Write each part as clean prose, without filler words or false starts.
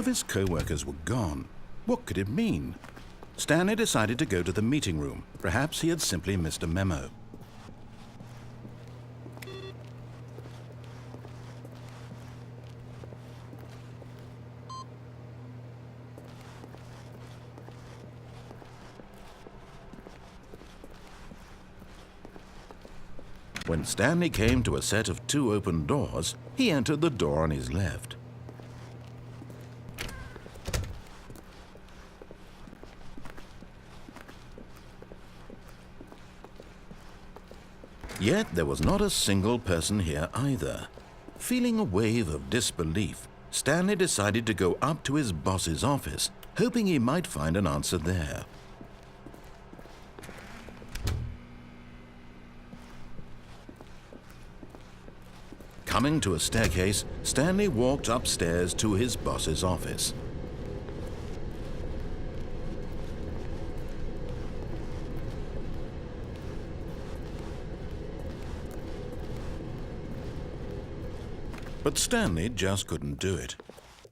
of his co-workers were gone. What could it mean? Stanley decided to go to the meeting room. Perhaps he had simply missed a memo. When Stanley came to a set of 2 open doors, he entered the door on his left. Yet there was not a single person here either. Feeling a wave of disbelief, Stanley decided to go up to his boss's office, hoping he might find an answer there. Coming to a staircase, Stanley walked upstairs to his boss's office. But Stanley just couldn't do it.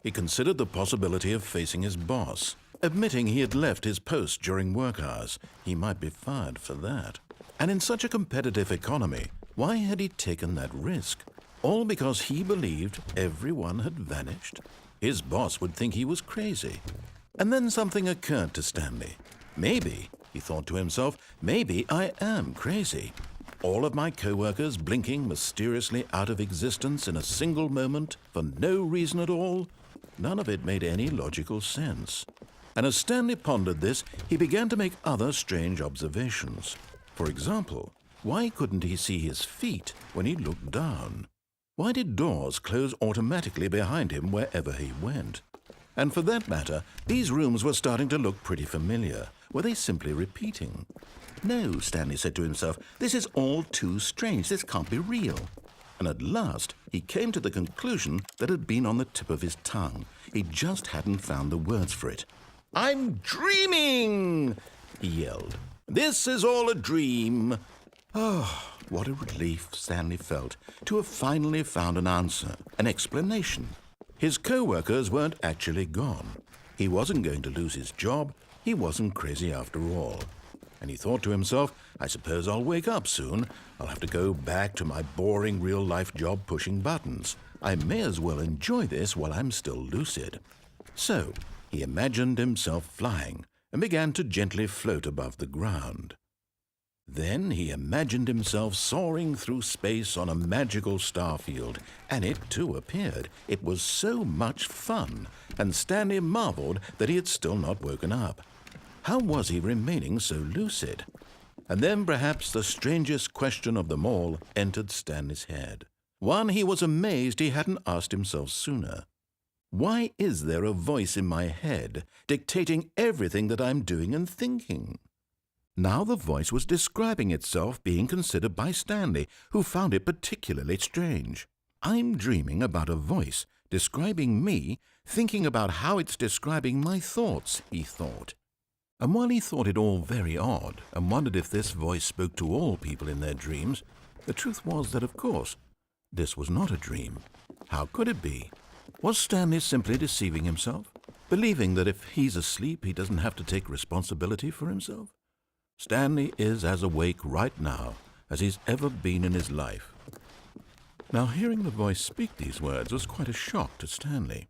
He considered the possibility of facing his boss. Admitting he had left his post during work hours, he might be fired for that. And in such a competitive economy, why had he taken that risk? All because he believed everyone had vanished? His boss would think he was crazy. And then something occurred to Stanley. Maybe, he thought to himself, maybe I am crazy. All of my co-workers blinking mysteriously out of existence in a single moment for no reason at all? None of it made any logical sense. And as Stanley pondered this, he began to make other strange observations. For example, why couldn't he see his feet when he looked down? Why did doors close automatically behind him wherever he went? And for that matter, these rooms were starting to look pretty familiar. Were they simply repeating? No, Stanley said to himself, this is all too strange. This can't be real. And at last, he came to the conclusion that had been on the tip of his tongue. He just hadn't found the words for it. "I'm dreaming!" he yelled. "This is all a dream." Oh, what a relief Stanley felt to have finally found an answer, an explanation. His co-workers weren't actually gone. He wasn't going to lose his job. He wasn't crazy after all. And he thought to himself, I suppose I'll wake up soon. I'll have to go back to my boring real-life job pushing buttons. I may as well enjoy this while I'm still lucid. So he imagined himself flying and began to gently float above the ground. Then he imagined himself soaring through space on a magical starfield, and it too appeared. It was so much fun, and Stanley marveled that he had still not woken up. How was he remaining so lucid? And then perhaps the strangest question of them all entered Stanley's head. One he was amazed he hadn't asked himself sooner. Why is there a voice in my head dictating everything that I'm doing and thinking? Now the voice was describing itself being considered by Stanley, who found it particularly strange. I'm dreaming about a voice describing me, thinking about how it's describing my thoughts, he thought. And while he thought it all very odd and wondered if this voice spoke to all people in their dreams, the truth was that, of course, this was not a dream. How could it be? Was Stanley simply deceiving himself, believing that if he's asleep he doesn't have to take responsibility for himself? Stanley is as awake right now as he's ever been in his life. Now, hearing the voice speak these words was quite a shock to Stanley.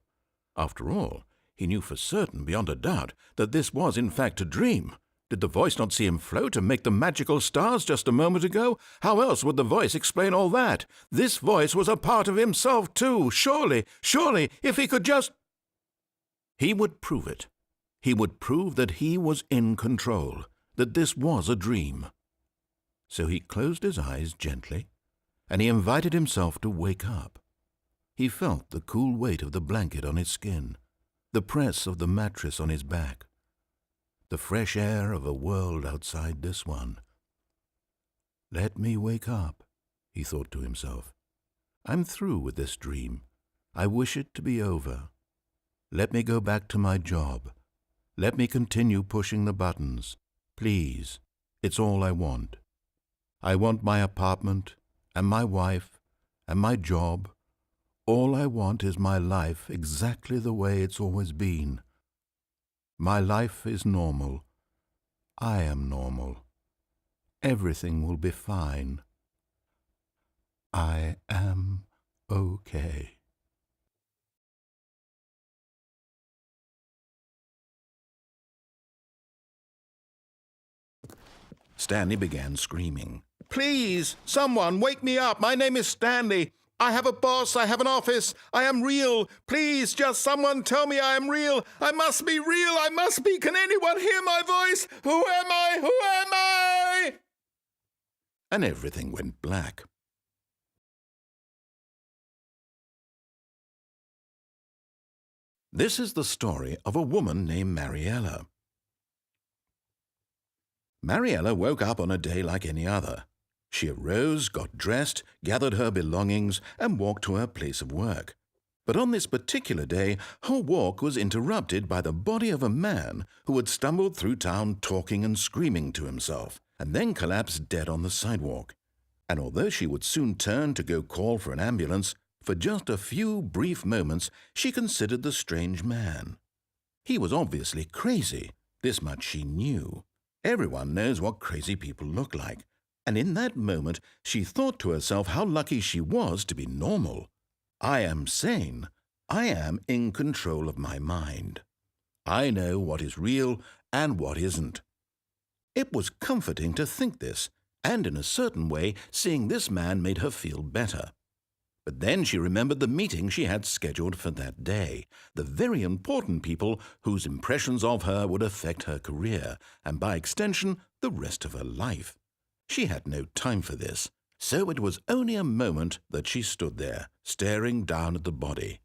After all, he knew for certain, beyond a doubt, that this was in fact a dream. Did the voice not see him float and make the magical stars just a moment ago? How else would the voice explain all that? This voice was a part of himself too. Surely, if he could just... He would prove it. He would prove that he was in control, that this was a dream. So he closed his eyes gently, and he invited himself to wake up. He felt the cool weight of the blanket on his skin, the press of the mattress on his back, the fresh air of a world outside this one. Let me wake up, he thought to himself. I'm through with this dream. I wish it to be over. Let me go back to my job. Let me continue pushing the buttons. Please, it's all I want. I want my apartment and my wife and my job, All I want is my life exactly the way it's always been. My life is normal. I am normal. Everything will be fine. I am okay. Stanley began screaming. "Please, someone, wake me up. My name is Stanley. I have a boss. I have an office. I am real. Please, just someone tell me I am real. I must be real. I must be. Can anyone hear my voice? Who am I? Who am I?" And everything went black. This is the story of a woman named Mariella. Mariella woke up on a day like any other. She arose, got dressed, gathered her belongings, and walked to her place of work. But on this particular day, her walk was interrupted by the body of a man who had stumbled through town talking and screaming to himself, and then collapsed dead on the sidewalk. And although she would soon turn to go call for an ambulance, for just a few brief moments she considered the strange man. He was obviously crazy. This much she knew. Everyone knows what crazy people look like. And in that moment, she thought to herself how lucky she was to be normal. I am sane. I am in control of my mind. I know what is real and what isn't. It was comforting to think this, and in a certain way, seeing this man made her feel better. But then she remembered the meeting she had scheduled for that day, the very important people whose impressions of her would affect her career, and by extension, the rest of her life. She had no time for this, so it was only a moment that she stood there, staring down at the body.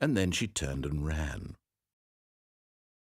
And then she turned and ran.